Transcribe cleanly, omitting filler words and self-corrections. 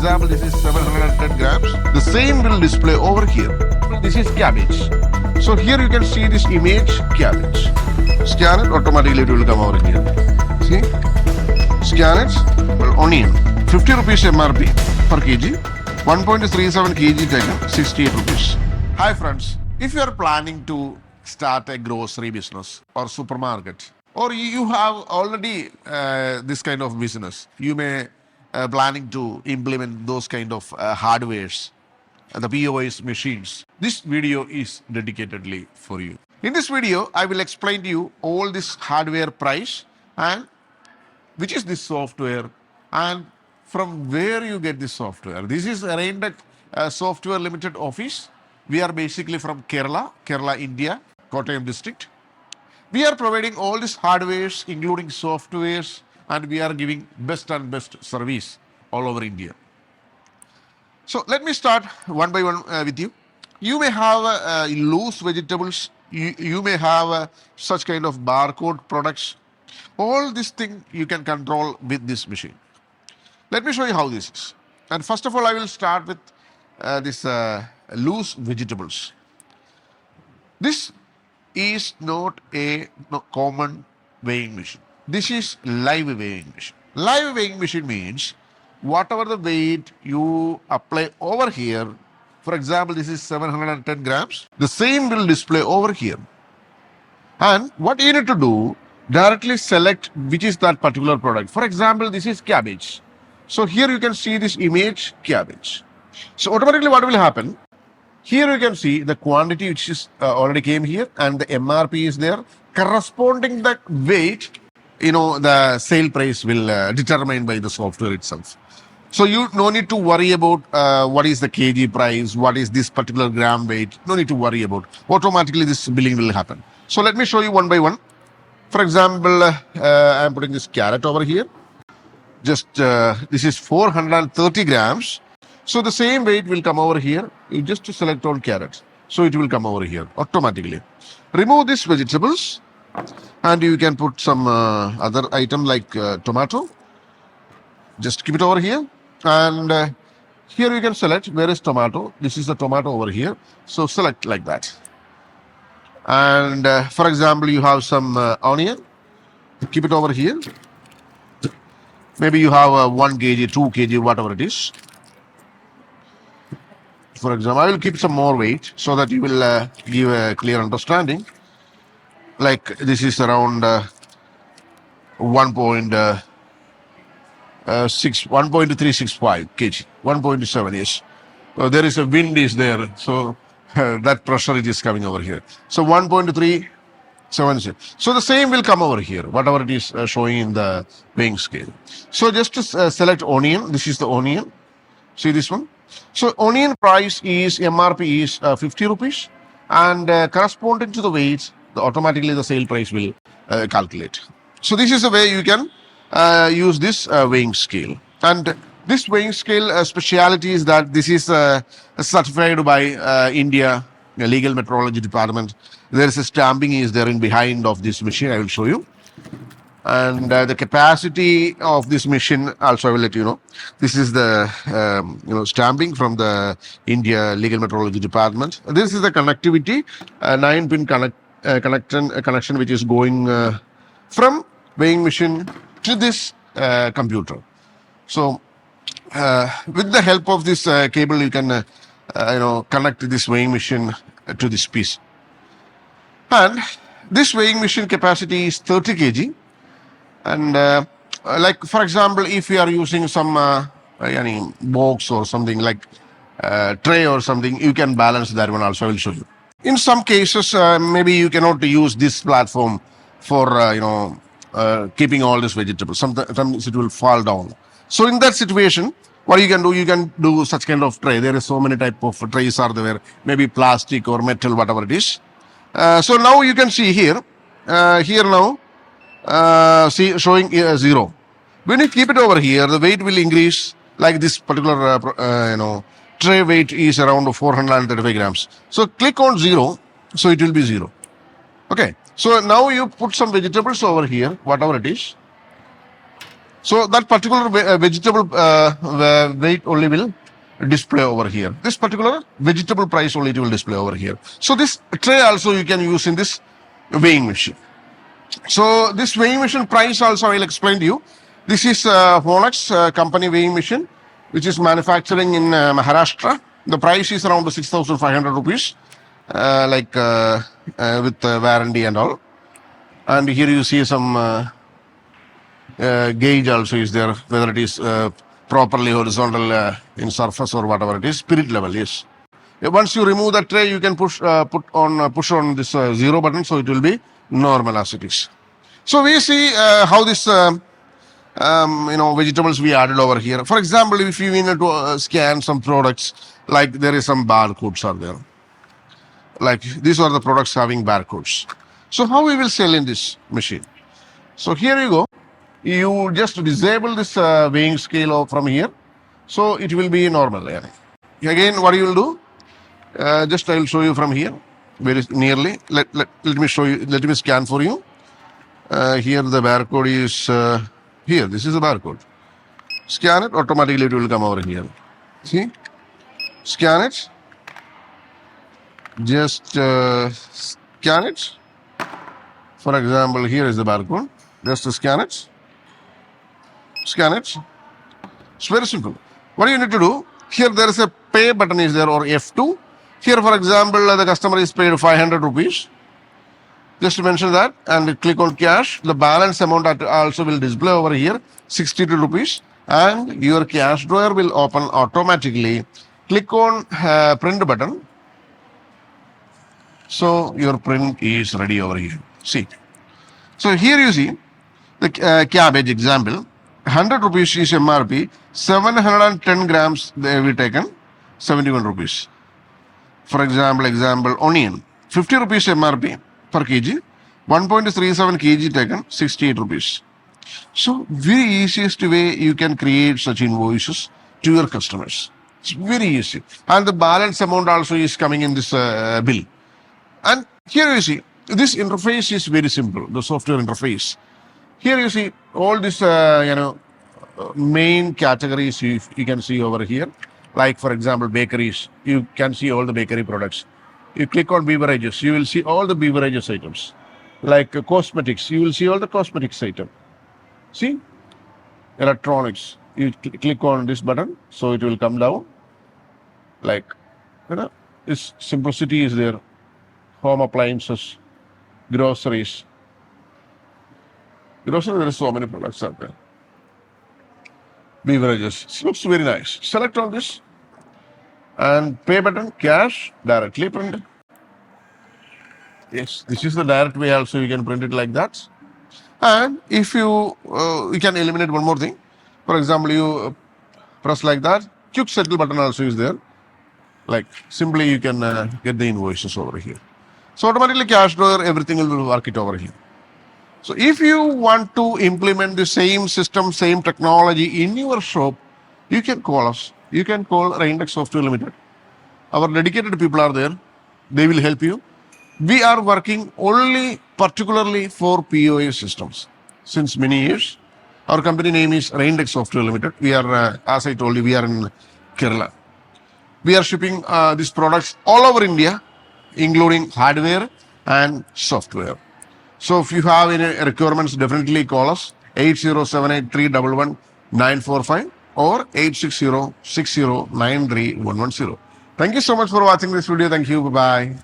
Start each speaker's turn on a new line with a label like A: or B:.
A: example, this is 710 grams. The same will display over here. This is cabbage. So here you can see this image cabbage. Scan it, automatically it will come over here. See? Scan it, well, onion. 50 rupees MRP per kg. 1.37 kg taken, 68 rupees. Hi friends, if you are planning to start a grocery business or supermarket, or you have already this kind of business, you may planning to implement those kind of hardwares, the POS machines. This video is dedicatedly for you. In this video, I will explain to you all this hardware price and which is this software and from where you get this software. This is RAINTECH Software Limited office. We are basically from Kerala, India, Kottayam district. We are providing all these hardwares, including softwares, and we are giving best and best service all over India. So let me start one by one with you. You may have loose vegetables. You may have such kind of barcode products. All this thing you can control with this machine. Let me show you how this is. And first of all, I will start with this loose vegetables. This is not a common weighing machine. This is live weighing machine. Live weighing machine means whatever the weight you apply over here, for example, this is 710 grams, the same will display over here. And what you need to do, directly select which is that particular product. For example, this is cabbage. So here you can see this image cabbage. So automatically what will happen? Here you can see the quantity which is already came here and the MRP is there. Corresponding that weight, the sale price will determine by the software itself. So you no need to worry about what is the kg price, what is this particular gram weight. No need to worry about. Automatically this billing will happen. So let me show you one by one. For example, I am putting this carrot over here. Just this is 430 grams. So the same weight will come over here. You just select all carrots. So it will come over here automatically. Remove these vegetables and you can put some other item like tomato. Just keep it over here. And here you can select where is tomato. This is the tomato over here. So select like that. And for example, you have some onion. Keep it over here. Maybe you have 1 kg, 2 kg, whatever it is. For example, I will keep some more weight so that you will give a clear understanding. Like this is around 1.365 kg, 1.7 yes. So there is a wind is there, so that pressure it is coming over here. So 1.376. So the same will come over here, whatever it is showing in the weighing scale. So just to select onion, this is the onion. See this one? So onion price is MRP is 50 rupees and corresponding to the weight, automatically the sale price will calculate. So this is the way you can use this weighing scale. And this weighing scale speciality is that this is certified by India Legal Metrology Department. There is a stamping is there in behind of this machine. I will show you. And the capacity of this machine also I will let you know. This is the stamping from the India Legal Metrology Department. This is the connectivity, 9-pin connection which is going from weighing machine to this computer. So with the help of this cable, you can connect this weighing machine to this piece. And this weighing machine capacity is 30 kg. And like for example, if you are using some box or something like tray or something, you can balance that one also. I will show you. In some cases, maybe you cannot use this platform for keeping all these vegetables. Sometimes it will fall down. So in that situation, what you can do such kind of tray. There is so many type of trays are there, maybe plastic or metal, whatever it is. So now you can see here now, see showing 0. When you keep it over here, the weight will increase. Like this particular tray weight is around 435 grams. So click on 0, so it will be 0. Okay. So now you put some vegetables over here, whatever it is. So that particular vegetable weight only will display over here. This particular vegetable price only it will display over here. So this tray also you can use in this weighing machine. So this weighing machine price also I will explain to you. This is Honex company weighing machine, which is manufacturing in Maharashtra. The price is around 6,500 rupees, with warranty and all. And here you see some gauge also is there, whether it is properly horizontal in surface or whatever it is. Spirit level, yes. Once you remove that tray, you can push on this zero button, so it will be normal as it is. So we see how this vegetables we added over here. For example, if you need to scan some products, like there is some barcodes are there. Like these are the products having barcodes. So how we will sell in this machine? So here you go. You just disable this weighing scale from here. So it will be normal. Again, what you will do? Just I will show you from here, very nearly. Let me show you. Let me scan for you. Here the barcode is here. This is the barcode. Scan it. Automatically it will come over here. See? Scan it. Just scan it. For example, here is the barcode. Just scan it. Scan it. It's very simple. What you need to do? Here there is a pay button is there, or F2. Here, for example, the customer is paid 500 rupees. Just mention that and click on cash. The balance amount also will display over here, 62 rupees. And your cash drawer will open automatically. Click on print button. So your print is ready over here. See. So here you see the cabbage example. 100 rupees is MRP. 710 grams they will be taken. 71 rupees. For example, onion. 50 rupees MRP per kg. 1.37 kg taken. 68 rupees. So very easiest way you can create such invoices to your customers. It's very easy. And the balance amount also is coming in this bill. And here you see, this interface is very simple, the software interface. Here you see all this, main categories you can see over here. Like for example, bakeries, you can see all the bakery products. You click on beverages, you will see all the beverages items. Like cosmetics, you will see all the cosmetics item. See, electronics, you click on this button, so it will come down. Like, this simplicity is there. Home appliances, groceries. Groceries, there are so many products out there. Beverages. It looks very nice. Select all this and pay button, cash, directly print. Yes, this is the direct way also you can print it like that. And if you can eliminate one more thing. For example, you press like that. Quick settle button also is there. Like simply you can get the invoices over here. So automatically cash drawer, everything will work it over here. So if you want to implement the same system, same technology in your shop, you can call us. You can call RAINTECH Software Limited. Our dedicated people are there. They will help you. We are working only particularly for POS systems since many years. Our company name is RAINTECH Software Limited. We are, as I told you, we are in Kerala. We are shipping these products all over India, including hardware and software. So if you have any requirements, definitely call us 8078311945 or 86060931110. Thank you so much for watching this video. Thank you. Bye-bye.